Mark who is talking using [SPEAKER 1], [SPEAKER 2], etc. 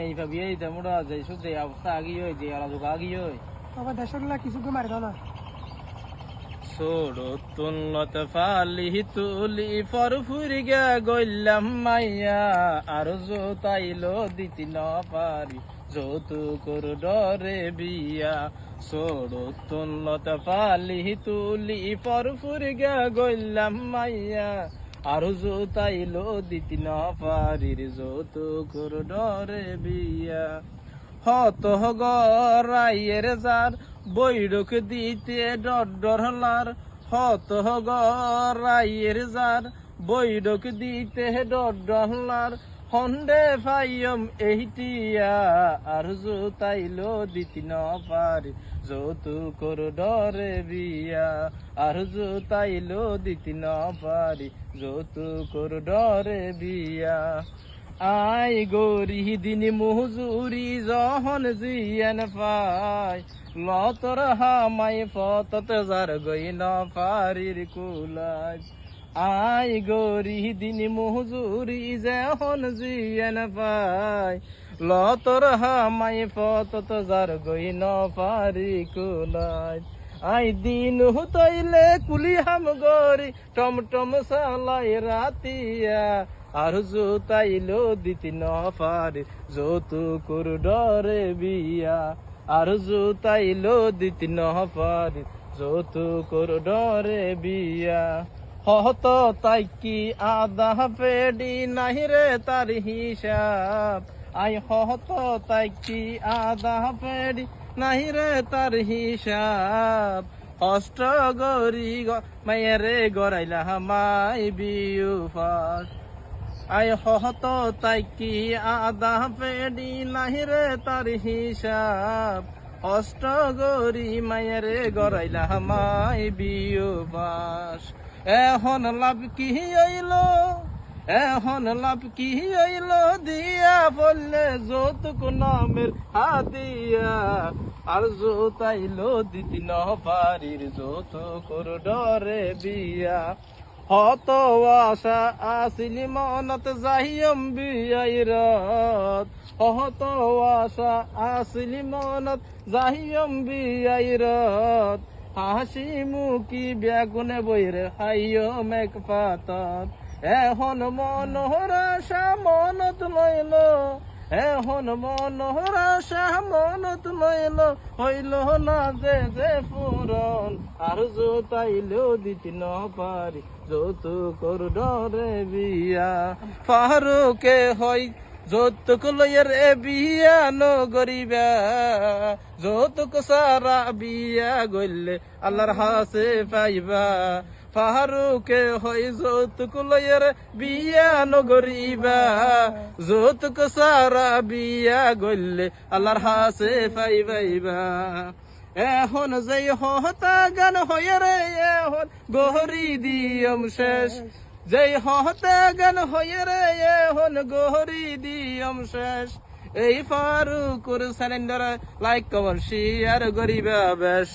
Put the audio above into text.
[SPEAKER 1] মেই ভাবি এই তেমরা যাই শুধু এই অবস্থা আগি হই যে আলাদা আগি হই
[SPEAKER 2] বাবা দেশের লা কিছু কে মারি দাও না
[SPEAKER 1] ছোড়ো তুল্লত ফালি তুলি ফরফুরি গে গইলাম মাইয়া আর জো তাইলো দিতি না পারি যৌতুকর ডরে বিয়া ছোড়ো তুল্লত ফালি তুলি ফরফুরি গে গইলাম মাইয়া আর জো তাইলো দিতি না পারি যৌতুকর ডরে বিয়া হত গরাইয়ের যার বৈরক দিতে ডরলার হত গরাইয়ের যার বৈরক দিতে ডরলার হন্ডে ফাইয়ম এইটিয়া আর তাইলো দিতি না পারি যৌতুকর ডরে বিয়া আর তাইলো দিতি না পারি যৌতুকর ডরে বিয়া আই গরি দিন মহুজুরি যখন জিয়ান পাই লতর হামাই ফতত যার গই না পারির কুলাজ আই গরি দিন মহুজুরি যখন জিয়ান পাই লতর হামাই ফতত যার গই না পারি কুলাজ আই দিন হুতইলে কুলি হাম গরি টমটম সালাই রাতিয়া আর তাইলো দিতি না পারি যৌতুকর ডরে বিয়া আর তাইলো দিতি না পারি যৌতুকর ডরে বিয়া হত তাই কি আদা পেডি নাহি রে তার হিসাব আই হত তাই কি আদা পেডি নাহি রে তার হিসাব অষ্ট গরি মায়েরে গড়াইলা মাই বিউ ফাস আই হত তাই কি আদা পেডি নাহি রে তার হিসাব অষ্ট গরি মায়েরে গড়াইলা মাই বিউ বাস এখন লাভ কি হইলো এখন লাভ কি হইলো দিয়া বললে যৌতুক নামের হাতিয়া আর তাইলো দিতি না পারির যৌতুকর ডরে বিয়া হত আশা আসিলি মনত যাইম বিয়াইরত হত আশা আসিলি মনত যাইম বিয়াইরত হাসি মুকি বেগুনে বইরে হাইয় মেঘ পাতত এখন মনোহর আশা মনত লইল এখন মনোহর আশা মনত লইল হইল না যে পুরন আর তাইলেও দিতি না পারি যৌতুকর ডরে বিয়া ফারুকে হই যৌতুক লইয়ের বিয়া নগরিবা যৌতুক সারা বিয়া গইলে আল্লাহর হাসে পাইবা ফারুকে হই যৌতুক লইয়ের বিয়া নগরিবা যৌতুক সারা বিয়া গইলে আল্লাহর হাসে পাইবাইবা এখন যেই হতা গান হয়ে রে এখন গহরি দিয়ম শেষ যেই হতা গান হয়ে রে এখন গহরি দিয়ম শেষ এই Farukur cylinder like comment share করিবা বেশ।